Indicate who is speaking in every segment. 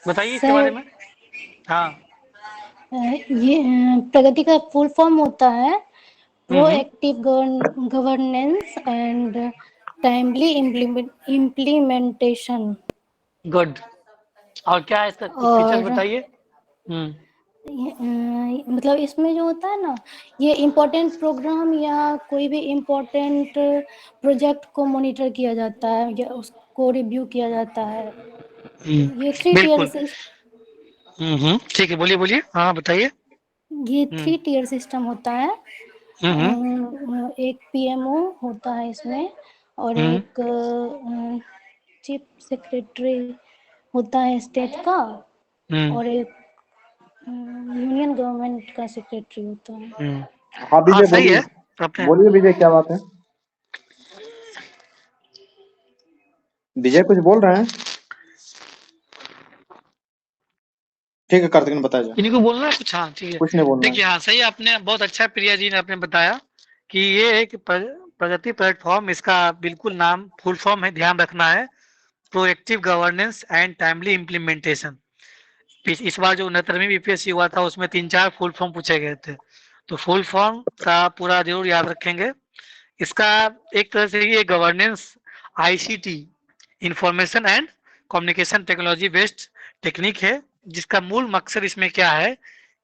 Speaker 1: बताइए इसके बारे
Speaker 2: सर,
Speaker 1: में। हाँ।
Speaker 2: ये प्रगति का फुल फॉर्म होता है
Speaker 1: hmm.
Speaker 2: Proactive governance and timely implementation.
Speaker 1: Good. और क्या है इसका कुछ फीचर्स
Speaker 2: और
Speaker 1: बताइए। हम्म।
Speaker 2: मतलब इसमें जो होता है ना, ये इम्पोर्टेंट प्रोग्राम या कोई भी इम्पोर्टेंट प्रोजेक्ट को मॉनिटर किया जाता है या उसको रिव्यू किया जाता है। ये थ्री टीयर
Speaker 1: बिल्कुल। ठीक है, बोलिए बोलिए, हाँ बताइए।
Speaker 2: ये
Speaker 1: हम्म।
Speaker 2: 3 टीयर सिस्टम होता है।
Speaker 1: हम्म।
Speaker 2: एक पीएमओ होता है इसमें, और
Speaker 1: हम्म।
Speaker 2: एक चीफ सेक्रेटरी होता है स्टेट का,
Speaker 1: हम्म।
Speaker 2: और एक यूनियन गवर्नमेंट का सेक्रेटरी होता है।
Speaker 1: हम्म।
Speaker 3: हाँ
Speaker 1: हाँ
Speaker 3: विजय
Speaker 1: सही
Speaker 3: बोलिए।
Speaker 1: है। अपने
Speaker 3: बोलिए विजय, क्या बात है? विजय कुछ बोल रहे हैं? ठीक है कार्तिक ने बताया जाए।
Speaker 1: इन्हीं को बोलना है कुछ। हाँ ठीक है।
Speaker 3: कुछ नहीं बोलना है।
Speaker 1: देखिए, हाँ सही, आपने बहुत अच्छा प्रिया जी ने आपने बताया कि ये एक प्रगति प्लेटफॉर्म, इसका बिल्कुल नाम फुल फॉर्म है, ध्यान रखना है, proactive governance and timely implementation. इस बार जो 69वीं बीपीएससी हुआ था उसमें 3-4 फुल फॉर्म पूछे गए थे, तो फुल फॉर्म का पूरा जरूर याद रखेंगे। इसका एक तरह से ये governance, ICT, information and communication technology based technique है, जिसका मूल मकसद इसमें क्या है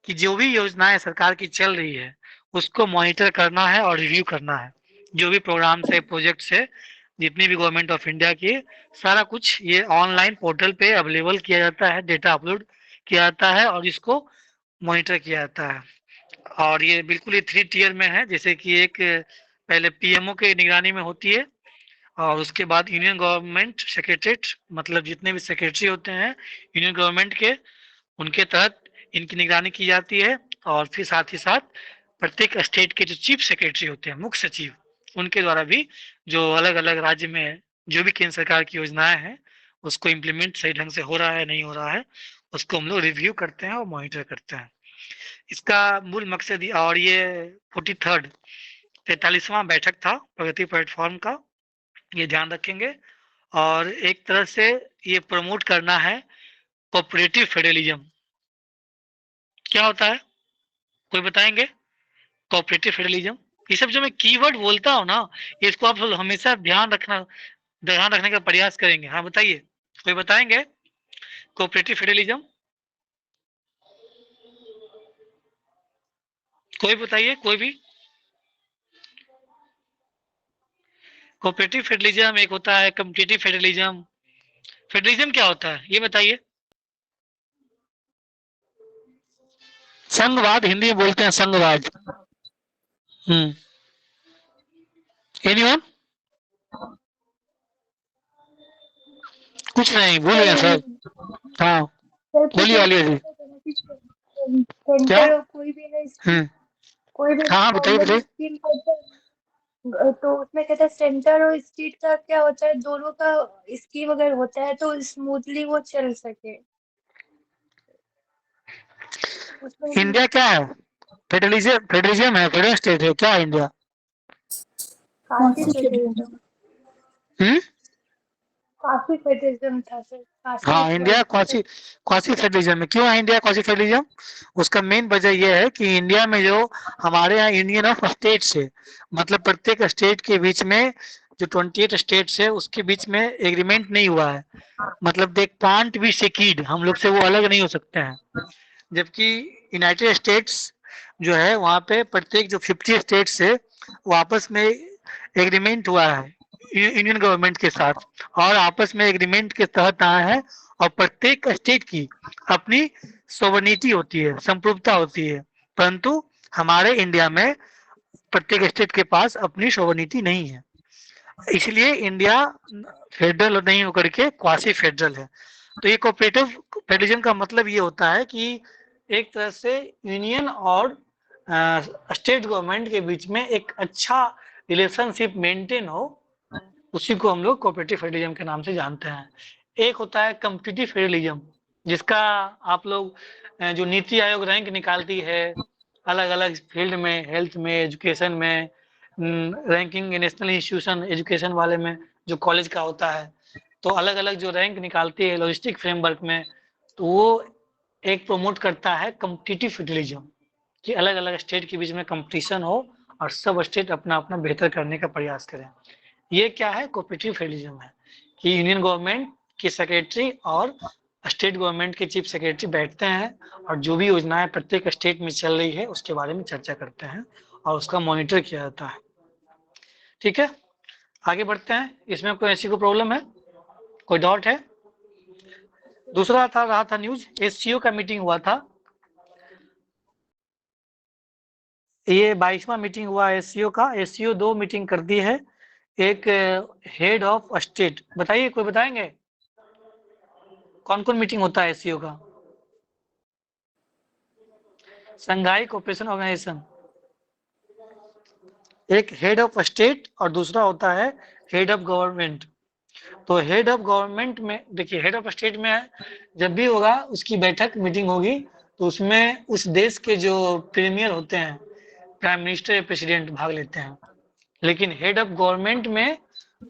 Speaker 1: कि जो भी योजनाएं सरकार की चल रही है उसको मॉनिटर करना है और रिव्यू करना है। जो भी प्रोग्राम से, प्रोजेक्ट से, जितनी भी गवर्नमेंट ऑफ इंडिया की, सारा कुछ ये ऑनलाइन पोर्टल पे अवेलेबल किया जाता है, डेटा अपलोड किया जाता है और इसको मॉनिटर किया जाता है। और ये बिल्कुल ये 3 टीयर में है, जैसे कि एक पहले पीएमओ के निगरानी में होती है, और उसके बाद यूनियन गवर्नमेंट सेक्रेटरीट, मतलब जितने भी सेक्रेटरी होते हैं यूनियन गवर्नमेंट के, उनके तहत इनकी निगरानी की जाती है। और फिर साथ ही साथ प्रत्येक स्टेट के जो चीफ सेक्रेटरी होते हैं, मुख्य सचिव, उनके द्वारा भी जो अलग अलग राज्य में जो भी केंद्र सरकार की योजनाएं हैं उसको इम्प्लीमेंट सही ढंग से हो रहा है नहीं हो रहा है, उसको हम लोग रिव्यू करते हैं और मॉनिटर करते हैं। इसका मूल मकसद और ये 43rd 43वां बैठक था प्रगति प्लेटफॉर्म का, ये ध्यान रखेंगे। और एक तरह से ये प्रमोट करना है कोऑपरेटिव फेडरलिज्म। क्या होता है, कोई बताएंगे? कोऑपरेटिव फेडरलिज्म, ये सब जो मैं कीवर्ड बोलता हूँ ना, इसको आप लोग हमेशा ध्यान रखने का प्रयास करेंगे। हाँ बताइए, कोई बताएंगे? कोऑपरेटिव फेडरलिज्म, कोई बताइए, कोई भी। कोऑपरेटिव फेडरलिज्म एक होता है, कम्पिटिटिव फेडरलिज्म। फेडरलिज्म क्या होता है ये बताइए। संघवाद, हिंदी में बोलते हैं संघवाद। हम्म। एनीवन? कुछ नहीं, भूल
Speaker 4: सर
Speaker 1: गए सर। हाँ
Speaker 4: सर
Speaker 1: बोलिए आलिया जी। क्या?
Speaker 4: सेंटर कोई भी है स्कीम,
Speaker 1: हम्म।
Speaker 4: कोई भी
Speaker 1: हाँ बताइए
Speaker 4: गवर्नमेंट
Speaker 1: बताइए।
Speaker 4: स्कीम करते हैं तो उसमें कहते हैं सेंटर और स्टेट का क्या होता है, दोनों का स्कीम अगर होता है तो स्मूथली वो चल सके उसमें।
Speaker 1: इंडिया क्या है? फेडरलिज्म, फेडरलिज्म है, फेडरल स्टेट है, क्या है इंडिया?
Speaker 4: काफी फेडरलिज्म,
Speaker 1: हम्म।
Speaker 4: काफी फेडरलिज्म था सर, काफी
Speaker 1: हाँ, इंडिया क्वासी क्वासी फेडरलिज्म है। क्यों है इंडिया क्वासी फेडरलिज्म? उसका मेन वजह यह है कि इंडिया में जो हमारे यहाँ यूनियन ऑफ स्टेट्स है, मतलब प्रत्येक स्टेट के बीच में, जो 28 स्टेट्स है उसके बीच में एग्रीमेंट नहीं हुआ है। मतलब दे कांट बी सेकीड, हम लोग से वो अलग नहीं हो सकते हैं। जबकि यूनाइटेड स्टेट्स जो है वहाँ पे प्रत्येक जो 50 स्टेट्स है वो आपस में एग्रीमेंट हुआ है यूनियन गवर्नमेंट के साथ, और आपस में एग्रीमेंट के तहत आया है। और प्रत्येक स्टेट की अपनी सोवर्निटी होती है, संप्रभुता होती है, परंतु हमारे इंडिया में प्रत्येक स्टेट के पास अपनी सोवर्निटी नहीं है। इसलिए इंडिया फेडरल नहीं होकर के क्वासी फेडरल है। तो ये कोऑपरेटिव फेडरलिज्म का मतलब ये होता है कि एक तरह से यूनियन और स्टेट गवर्नमेंट के बीच में एक अच्छा रिलेशनशिप मेंटेन हो, उसी को हम लोग कोऑपरेटिव फेडरलिज्म के नाम से जानते हैं। एक होता है कम्पिटिटिव फेडरलिज्म, जिसका आप लोग जो नीति आयोग रैंक निकालती है अलग अलग फील्ड में, हेल्थ में, एजुकेशन में, रैंकिंग नेशनल इंस्टीट्यूशन एजुकेशन वाले में, जो कॉलेज का होता है, तो अलग अलग जो रैंक निकालती है लॉजिस्टिक फ्रेमवर्क में, तो वो एक प्रमोट करता है कॉम्पिटिटिव फेडरलिज्म, कि अलग अलग स्टेट के बीच में कंपटीशन हो और सब स्टेट अपना अपना बेहतर करने का प्रयास करें। ये क्या है? कोऑपरेटिव फेडरलिज्म है, कि यूनियन गवर्नमेंट की सेक्रेटरी और स्टेट गवर्नमेंट के चीफ सेक्रेटरी बैठते हैं और जो भी योजनाएं प्रत्येक स्टेट में चल रही है उसके बारे में चर्चा करते हैं और उसका मॉनिटर किया जाता है। ठीक है, आगे बढ़ते हैं। इसमें कोई ऐसी कोई प्रॉब्लम है, कोई डाउट है? दूसरा रहा था न्यूज, एससीओ का मीटिंग हुआ था। ये 22वां मीटिंग हुआ एससीओ का। एससीओ 2 मीटिंग कर दी है। एक हेड ऑफ स्टेट, बताइए कोई बताएंगे कौन कौन मीटिंग होता है एससीओ का? संघाई कोऑपरेशन ऑर्गेनाइजेशन, एक हेड ऑफ स्टेट और दूसरा होता है हेड ऑफ गवर्नमेंट। तो हेड ऑफ गवर्नमेंट में देखिए, हेड ऑफ स्टेट में जब भी होगा उसकी बैठक मीटिंग होगी तो उसमें उस देश के जो प्रीमियर होते हैं, प्राइम मिनिस्टर या प्रेसिडेंट भाग लेते हैं। लेकिन हेड ऑफ गवर्नमेंट में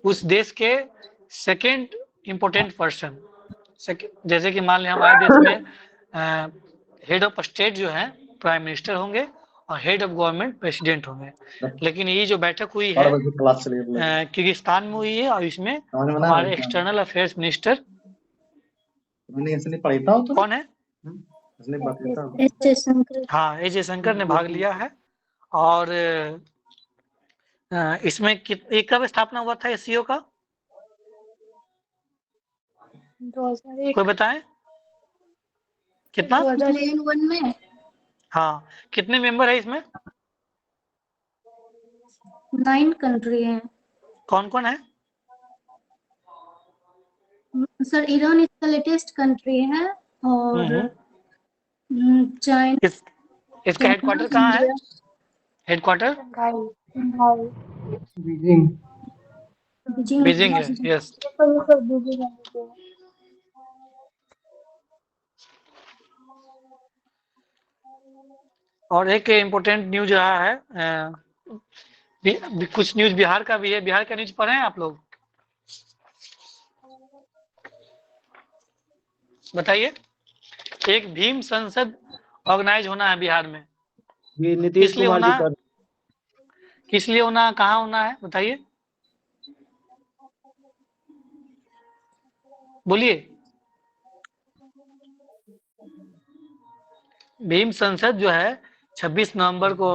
Speaker 1: उस देश के सेकंड इम्पोर्टेंट पर्सन, जैसे कि मान लें हमारे देश में हेड ऑफ स्टेट जो है प्राइम मिनिस्टर होंगे और हेड ऑफ गवर्नमेंट प्रेसिडेंट होंगे। लेकिन ये जो बैठक हुई है किर्गिस्तान में हुई है और इसमें हमारे एक्सटर्नल अफेयर्स मिनिस्टर कौन है?
Speaker 2: एस जयशंकर।
Speaker 1: हाँ, एस जयशंकर ने भाग लिया है। और इसमें कब स्थापना हुआ था एससीओ का,
Speaker 4: 2001
Speaker 1: कोई बताएं कितना?
Speaker 4: 2001 में।
Speaker 1: हाँ, कितने मेंबर है इसमें?
Speaker 2: 9 कंट्री हैं
Speaker 1: कौन कौन है?
Speaker 2: सर। ईरान इसका लेटेस्ट कंट्री है और चाइना।
Speaker 1: इसका हेडक्वार्टर कहाँ है? हेडक्वार्टर बीजिंग है। यस। और एक इम्पोर्टेंट न्यूज रहा है, कुछ न्यूज बिहार का भी है। बिहार का न्यूज पढ़े हैं आप लोग? बताइए। एक भीम संसद ऑर्गेनाइज होना है बिहार में।
Speaker 3: ये नीतीश कुमार जी का।
Speaker 1: किस लिए होना, कहाँ होना है, बताइए, बोलिए। भीम संसद जो है 26 नवंबर को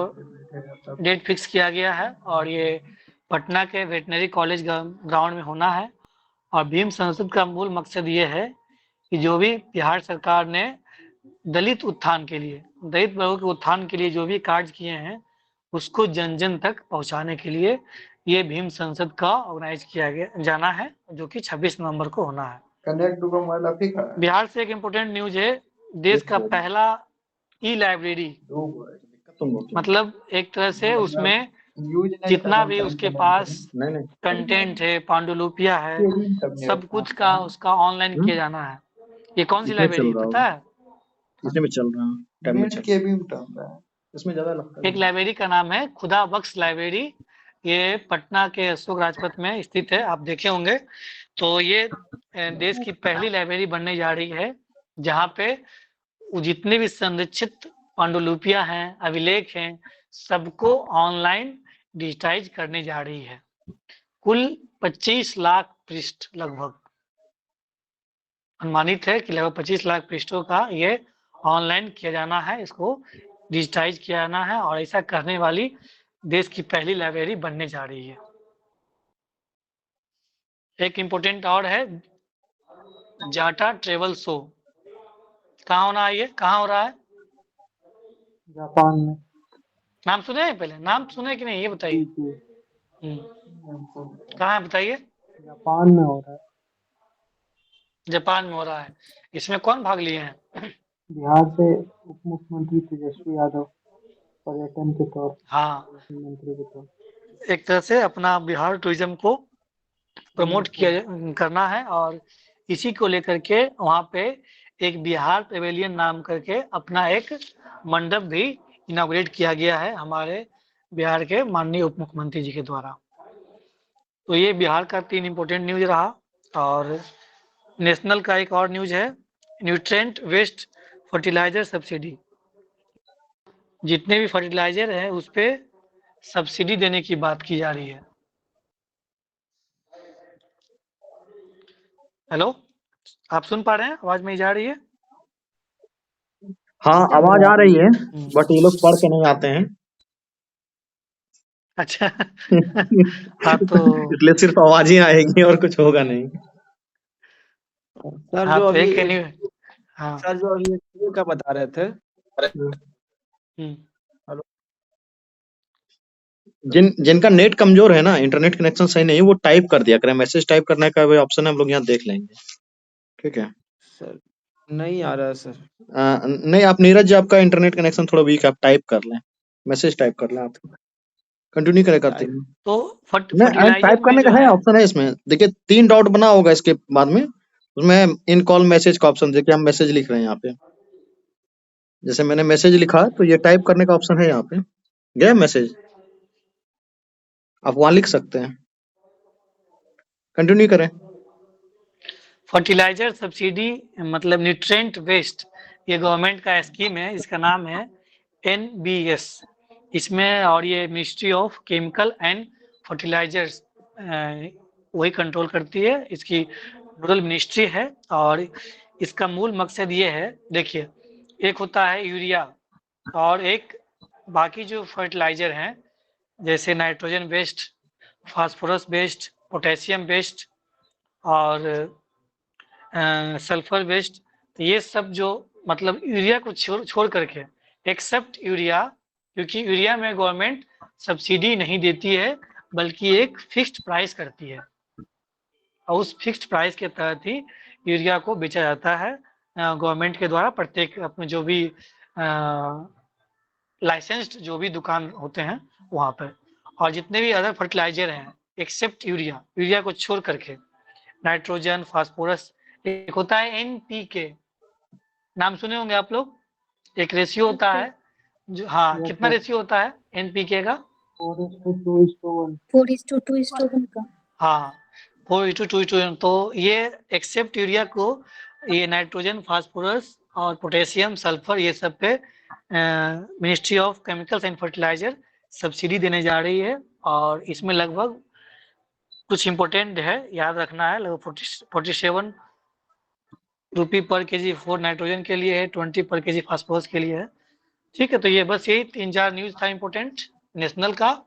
Speaker 1: डेट फिक्स किया गया है और ये पटना के वेटनरी कॉलेज ग्राउंड में होना है। और भीम संसद का मूल मकसद ये है कि जो भी बिहार सरकार ने दलित उत्थान के लिए, दलित वर्गों के उत्थान के लिए जो भी कार्य किए हैं उसको जन जन तक पहुंचाने के लिए ये भीम संसद का ऑर्गेनाइज किया जाना है, जो कि 26 नवंबर को होना है। बिहार से एक इम्पोर्टेंट न्यूज है, देश का पहला ई लाइब्रेरी, मतलब एक तरह से उसमें जितना भी उसके पास कंटेंट है, पांडुलिपियां है, सब कुछ का उसका ऑनलाइन किया जाना है। ये कौन सी लाइब्रेरी पता है?
Speaker 3: इसमें चल रहा है। इसमें ज्यादा लगता है।
Speaker 1: एक लाइब्रेरी का नाम है खुदा बख्श लाइब्रेरी। ये पटना के अशोक राजपथ में स्थित है, आप देखे होंगे। तो ये देश की पहली लाइब्रेरी बनने जा रही है जहाँ पे जितने भी संरक्षित पांडुलिपियां हैं, अभिलेख हैं, सबको ऑनलाइन डिजिटाइज करने जा रही है। कुल 25 लाख पृष्ठ लगभग अनुमानित है कि लगभग 25 लाख पृष्ठों का ये ऑनलाइन किया जाना है, इसको डिजिटाइज किया जाना है और ऐसा करने वाली देश की पहली लाइब्रेरी बनने जा रही है। एक इम्पोर्टेंट और है, जाटा ट्रेवल शो कहाँ होना है? ये कहाँ हो रहा है?
Speaker 5: जापान में।
Speaker 1: नाम सुने हैं? पहले नाम सुने कि नहीं ये बताइए। कहाँ है बताइए?
Speaker 5: जापान में हो रहा है।
Speaker 1: जापान में हो रहा है। इसमें कौन भाग लिए हैं?
Speaker 5: बिहार से उप मुख्यमंत्री तेजस्वी यादव पर्यटन के तौर,
Speaker 1: हाँ,
Speaker 5: मंत्री के तौर
Speaker 1: एक तरह से अपना बिहार टूरिज्म को प्रमोट करना है और इसी को लेकर के वहाँ पे एक बिहार पेवेलियन नाम करके अपना एक मंडप भी इनॉग्रेट किया गया है हमारे बिहार के माननीय उप मुख्यमंत्री जी के द्वारा। तो ये बिहार का 3 इम्पोर्टेंट न्यूज रहा। और नेशनल का एक और न्यूज है, न्यूट्रेंट वेस्ट फर्टिलाइजर सब्सिडी, जितने भी फर्टिलाइजर है उस पे सब्सिडी देने की बात की जा रही है। हेलो, आप सुन पा रहे हैं? आवाज मेरी जा रही है?
Speaker 3: हाँ, आवाज आ रही है, बट ये लोग पढ़ के नहीं आते हैं।
Speaker 1: अच्छा। हाँ तो
Speaker 3: इसलिए सिर्फ आवाज ही आएगी और कुछ होगा नहीं।
Speaker 6: सर
Speaker 1: हाँ
Speaker 6: जो
Speaker 1: तो
Speaker 6: अभी
Speaker 1: एक हाँ
Speaker 6: सर जो अभी ये का बता रहे थे,
Speaker 1: हम्म,
Speaker 3: जिनका नेट कमजोर है ना, इंटरनेट कनेक्शन सही नहीं है, वो टाइप कर दिया करें। मैसेज टाइप करने का भी ऑप्शन है, हम लोग यहाँ देख लेंगे। ठीक है।
Speaker 6: सर नहीं आ रहा है सर।
Speaker 3: नहीं, आप नीरज जी, आपका इंटरनेट कनेक्शन थोड़ा वीक है, आप टाइप कर लें, मैसेज टाइप कर लें। आप कंटिन्यू करें करते हैं।
Speaker 1: तो
Speaker 3: नहीं,
Speaker 1: फर्टिलाइजर
Speaker 3: टाइप
Speaker 1: में
Speaker 3: करने
Speaker 1: जो
Speaker 3: का है
Speaker 1: है,
Speaker 3: ऑप्शन है इसमें, देखिए 3 डॉट बना होगा इसके बाद में, उसमें इन कॉल मैसेज का ऑप्शन, देखिए हम मैसेज लिख रहे हैं यहाँ पे, जैसे मैंने मैसेज लिखा तो ये टाइप करने का ऑप्शन है यहाँ पे, गया मैसेज, आप वहां लिख सकते हैं। कंटिन्यू करें।
Speaker 1: फर्टिलाइजर सब्सिडी मतलब न्यूट्रेंट वेस्ट, ये गवर्नमेंट का स्कीम है, इसका नाम है NBS। इसमें और ये ministry of chemical and fertilizers वही कंट्रोल करती है, इसकी रूरल मिनिस्ट्री है। और इसका मूल मकसद ये है, देखिए, एक होता है यूरिया और एक बाकी जो फर्टिलाइजर हैं, जैसे nitrogen based, phosphorus based, potassium based और सल्फर वेस्ट, तो ये सब जो मतलब यूरिया को छोड़ करके, एक्सेप्ट यूरिया, क्योंकि यूरिया में गवर्नमेंट सब्सिडी नहीं देती है बल्कि एक फिक्स्ड प्राइस करती है, और उस फिक्स्ड प्राइस के तहत ही यूरिया को बेचा जाता है गवर्नमेंट के द्वारा। प्रत्येक अपने जो भी लाइसेंस्ड जो भी दुकान होते हैं वहाँ पर। और जितने भी अदर फर्टिलाइजर हैं एक्सेप्ट यूरिया, यूरिया को छोड़ करके, नाइट्रोजन, फास्फोरस, एक होता है NPK, नाम सुने होंगे आप लोग, एक रेशियो होता है जो, हाँ,
Speaker 5: Yes,
Speaker 1: कितना
Speaker 5: sir.
Speaker 1: रेशियो होता है NPK का?
Speaker 5: 4:2:1.
Speaker 2: 4:2:1 का।
Speaker 1: हाँ, 4:2:1। तो ये एक्सेप्ट यूरिया को ये नाइट्रोजन, फास्फोरस और पोटेशियम, सल्फर, ये सब पे ministry of chemicals and fertilizer subsidy देने जा रही है। और इसमें लगभग कुछ इम्पोर्टेंट है, याद रखना है, लगभग 47 रुपये पर केजी फॉर नाइट्रोजन के लिए है, 20 पर केजी फास्फोरस के लिए है। ठीक है, तो ये बस यही 3-4 न्यूज था इम्पोर्टेंट नेशनल का,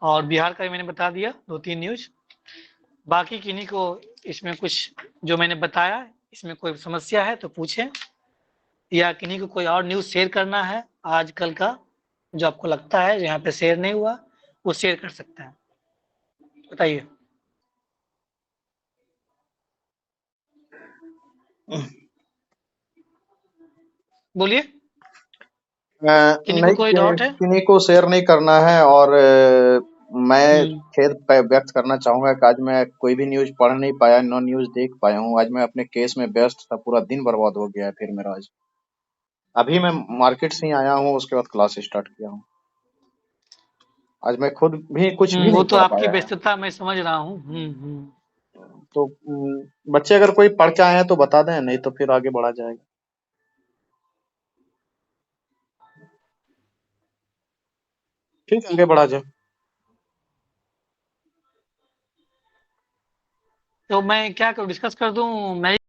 Speaker 1: और बिहार का भी मैंने बता दिया 2-3 न्यूज। बाकी किन्हीं को इसमें कुछ जो मैंने बताया इसमें कोई समस्या है तो पूछें, या किन्हीं को कोई और न्यूज शेयर करना है आजकल का जो आपको लगता है यहाँ पे शेयर नहीं हुआ, वो शेयर कर सकते हैं, बताइए। बोलिए, किन्हीं को
Speaker 3: नहीं,
Speaker 1: कोई डाउट है?
Speaker 3: किन्हीं को शेयर नहीं करना है। और मैं खेद व्यक्त करना चाहूंगा कि आज मैं कोई भी न्यूज पढ़ नहीं पाया, नो न्यूज देख पाया हूँ। आज मैं अपने केस में व्यस्त था, पूरा दिन बर्बाद हो गया है फिर मेरा। आज अभी मैं मार्केट से ही आया हूँ, उसके बाद क्लास स्टार्ट किया हूँ। आज मैं खुद भी कुछ भी
Speaker 1: वो
Speaker 3: नहीं
Speaker 1: तो
Speaker 3: पढ़
Speaker 1: आपकी
Speaker 3: पाया है।
Speaker 1: व्यस्तता मैं समझ रहा हूँ।
Speaker 3: तो बच्चे अगर कोई पढ़ के आए हैं तो बता दें, नहीं तो फिर आगे बढ़ा जाएगा। ठीक है, आगे बढ़ा जाए।
Speaker 1: तो मैं क्या करूँ, डिस्कस कर दूं? मैं